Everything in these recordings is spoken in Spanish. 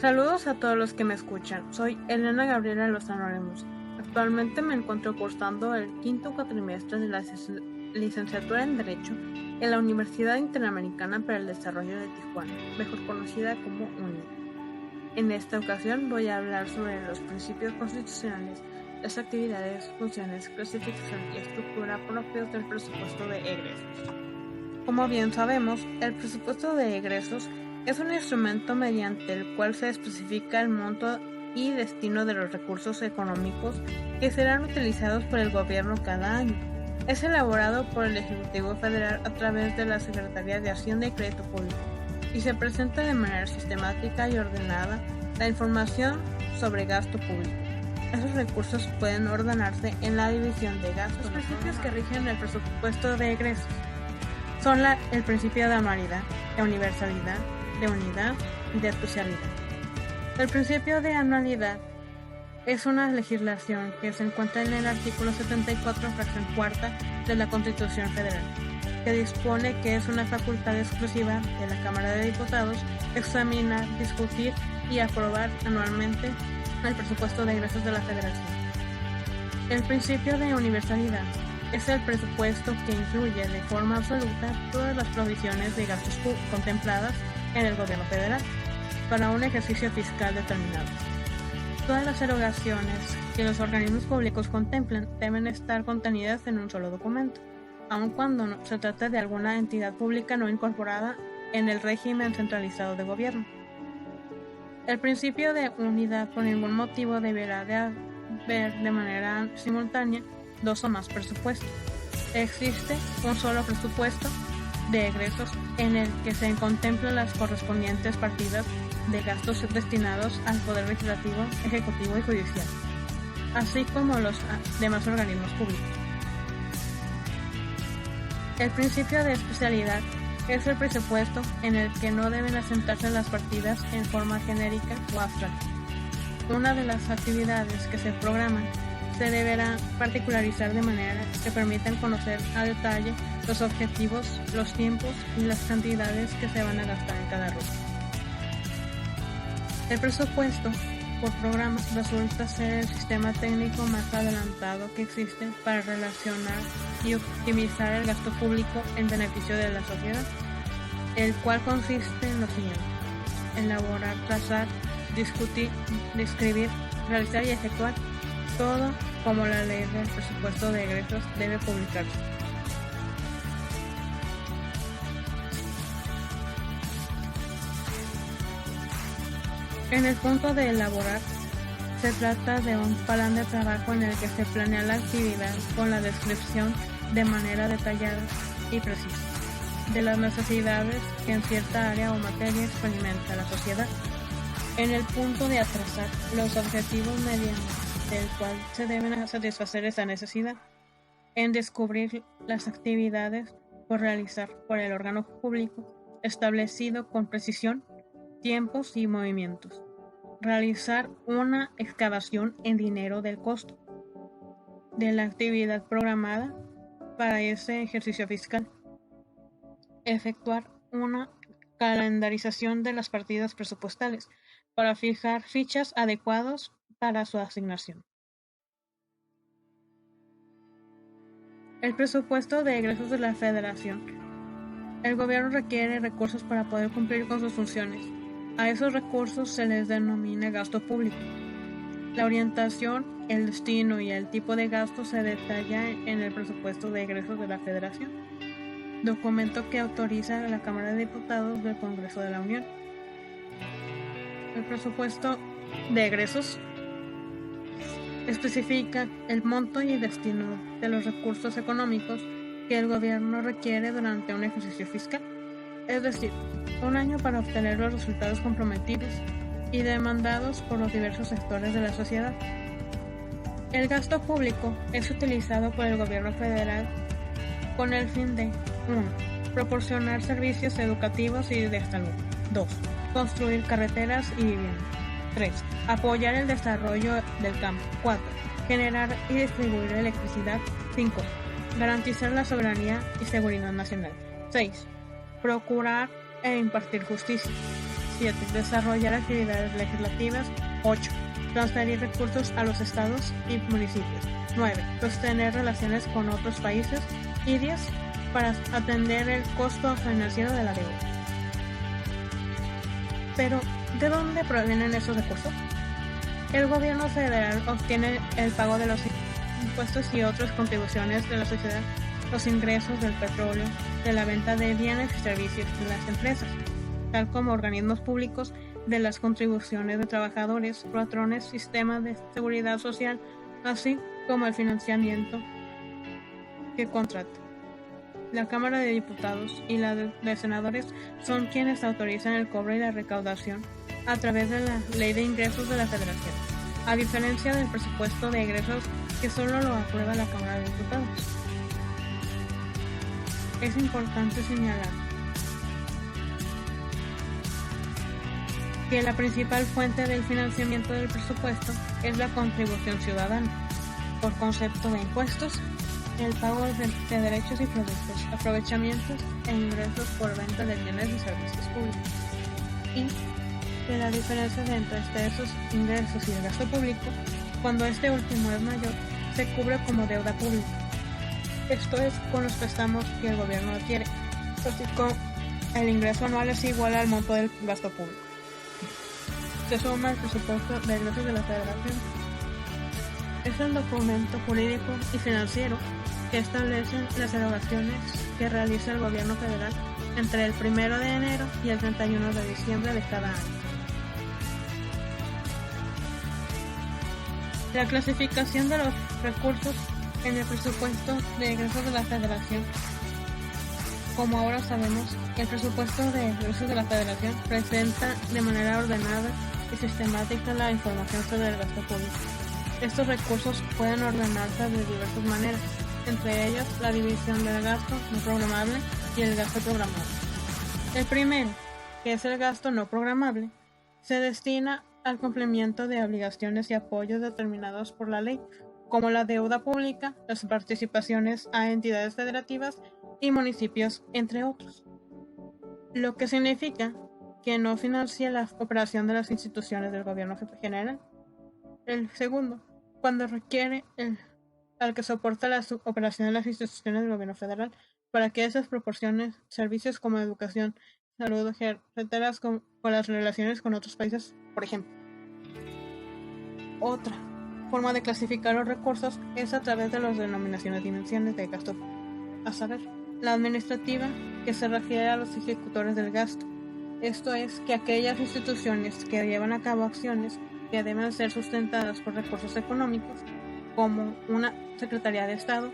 Saludos a todos los que me escuchan. Soy Elena Gabriela Lozano Lemus. Actualmente me encuentro cursando el quinto cuatrimestre de la licenciatura en Derecho en la Universidad Interamericana para el Desarrollo de Tijuana, mejor conocida como UNID. En esta ocasión voy a hablar sobre los principios constitucionales, las actividades, funciones, clasificación y estructura propios del presupuesto de egresos. Como bien sabemos, el presupuesto de egresos es un instrumento mediante el cual se especifica el monto y destino de los recursos económicos que serán utilizados por el gobierno cada año. Es elaborado por el Ejecutivo Federal a través de la Secretaría de Hacienda y Crédito Público y se presenta de manera sistemática y ordenada la información sobre gasto público. Esos recursos pueden ordenarse en la división de gastos. Los principios que rigen el presupuesto de egresos son el principio de anualidad, de universalidad, de unidad y de especialidad. El principio de anualidad es una legislación que se encuentra en el artículo 74, fracción cuarta de la Constitución Federal, que dispone que es una facultad exclusiva de la Cámara de Diputados examinar, discutir y aprobar anualmente el presupuesto de egresos de la Federación. El principio de universalidad es el presupuesto que incluye de forma absoluta todas las provisiones de gastos contempladas en el gobierno federal para un ejercicio fiscal determinado. Todas las erogaciones que los organismos públicos contemplen deben estar contenidas en un solo documento, aun cuando se trate de alguna entidad pública no incorporada en el régimen centralizado de gobierno. El principio de unidad por ningún motivo deberá de haber de manera simultánea dos o más presupuestos. Existe un solo presupuesto de egresos en el que se contemplan las correspondientes partidas de gastos destinados al Poder Legislativo, Ejecutivo y Judicial, así como los demás organismos públicos. El principio de especialidad es el presupuesto en el que no deben asentarse las partidas en forma genérica o abstracta. Una de las actividades que se programan se deberá particularizar de manera que permitan conocer a detalle los objetivos, los tiempos y las cantidades que se van a gastar en cada ruta. El presupuesto por programas resulta ser el sistema técnico más adelantado que existe para relacionar y optimizar el gasto público en beneficio de la sociedad, el cual consiste en lo siguiente: elaborar, trazar, discutir, describir, realizar y efectuar todo como la ley del presupuesto de egresos debe publicarse. En el punto de elaborar, se trata de un plan de trabajo en el que se planea la actividad con la descripción de manera detallada y precisa de las necesidades que en cierta área o materia experimenta la sociedad. En el punto de trazar los objetivos mediante el cual se deben satisfacer esa necesidad. En descubrir las actividades por realizar por el órgano público establecido con precisión, tiempos y movimientos. Realizar una excavación en dinero del costo de la actividad programada para ese ejercicio fiscal. Efectuar una calendarización de las partidas presupuestales para fijar fichas adecuadas para su asignación. El presupuesto de egresos de la Federación. El gobierno requiere recursos para poder cumplir con sus funciones. A esos recursos se les denomina gasto público. La orientación, el destino y el tipo de gasto se detalla en el presupuesto de egresos de la Federación, documento que autoriza la Cámara de Diputados del Congreso de la Unión. El presupuesto de egresos especifica el monto y el destino de los recursos económicos que el gobierno requiere durante un ejercicio fiscal, es decir, un año para obtener los resultados comprometidos y demandados por los diversos sectores de la sociedad. El gasto público es utilizado por el gobierno federal con el fin de 1. Proporcionar servicios educativos y de salud. 2. Construir carreteras y viviendas. 3. Apoyar el desarrollo del campo. 4. Generar y distribuir electricidad. 5. Garantizar la soberanía y seguridad nacional. 6. Procurar e impartir justicia. 7. Desarrollar actividades legislativas. 8. Transferir recursos a los estados y municipios. 9. Sostener relaciones con otros países. Y 10. Para atender el costo financiero de la deuda. Pero, ¿de dónde provienen esos recursos? El gobierno federal obtiene el pago de los impuestos y otras contribuciones de la sociedad, los ingresos del petróleo, de la venta de bienes y servicios de las empresas, tal como organismos públicos, de las contribuciones de trabajadores, patrones, sistemas de seguridad social, así como el financiamiento que contrata. La Cámara de Diputados y la de Senadores son quienes autorizan el cobro y la recaudación a través de la Ley de Ingresos de la Federación, a diferencia del presupuesto de egresos que solo lo aprueba la Cámara de Diputados. Es importante señalar que la principal fuente del financiamiento del presupuesto es la contribución ciudadana, por concepto de impuestos, el pago de derechos y productos, aprovechamientos e ingresos por venta de bienes y servicios públicos, y de la diferencia entre esos ingresos y el gasto público, cuando este último es mayor, se cubre como deuda pública. Esto es con los préstamos que el gobierno adquiere, así como el ingreso anual es igual al monto del gasto público. Se suma el presupuesto de egresos de la Federación. Es el documento jurídico y financiero que establecen las erogaciones que realiza el gobierno federal entre el 1 de enero y el 31 de diciembre de cada año. La clasificación de los recursos en el presupuesto de egresos de la Federación. Como ahora sabemos, el presupuesto de egresos de la Federación presenta de manera ordenada y sistemática la información sobre el gasto público. Estos recursos pueden ordenarse de diversas maneras, entre ellas la división del gasto no programable y el gasto programable. El primero, que es el gasto no programable, se destina al cumplimiento de obligaciones y apoyos determinados por la ley, como la deuda pública, las participaciones a entidades federativas y municipios, entre otros. Lo que significa que no financia la operación de las instituciones del gobierno general. El segundo, cuando requiere al que soporta la operación de las instituciones del gobierno federal para que esas proporcionen servicios como educación, salud, carreteras con las relaciones con otros países, por ejemplo. Otra forma de clasificar los recursos es a través de las denominaciones dimensiones de gasto, a saber, la administrativa, que se refiere a los ejecutores del gasto. Esto es que aquellas instituciones que llevan a cabo acciones que deben ser sustentadas por recursos económicos, como una Secretaría de Estado,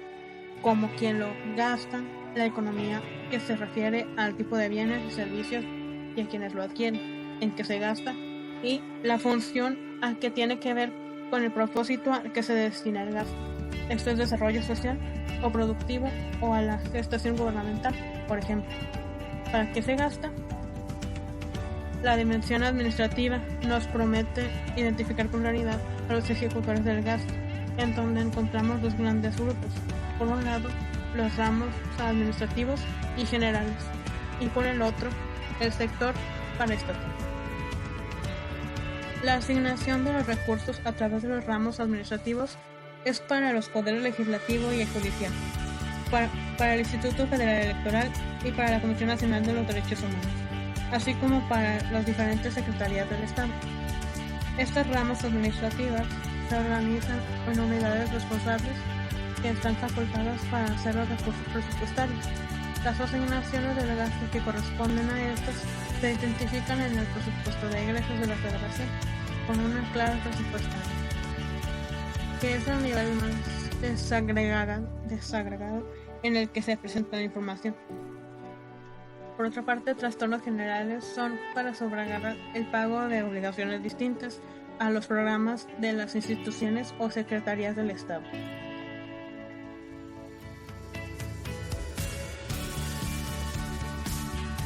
como quien lo gasta, la economía, que se refiere al tipo de bienes y servicios y a quienes lo adquieren, en que se gasta, y la función a que tiene que ver con el propósito al que se destina el gasto. Esto es desarrollo social o productivo o a la gestación gubernamental, por ejemplo. ¿Para qué se gasta? La dimensión administrativa nos promete identificar con claridad a los ejecutores del gasto, en donde encontramos dos grandes grupos. Por un lado, los ramos administrativos y generales, y por el otro, el sector paraestatal. La asignación de los recursos a través de los ramos administrativos es para los poderes legislativo y judicial, para el Instituto Federal Electoral y para la Comisión Nacional de los Derechos Humanos, así como para las diferentes secretarías del Estado. Estas ramas administrativas se organizan en unidades responsables que están facultadas para hacer los recursos presupuestarios. Las asignaciones del gasto que corresponden a estas se identifican en el presupuesto de egresos de la Federación con una clave presupuestaria, que es el nivel más desagregado en el que se presenta la información. Por otra parte, trastornos generales son para sufragar el pago de obligaciones distintas a los programas de las instituciones o secretarías del Estado.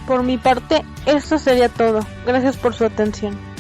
Por mi parte, esto sería todo. Gracias por su atención.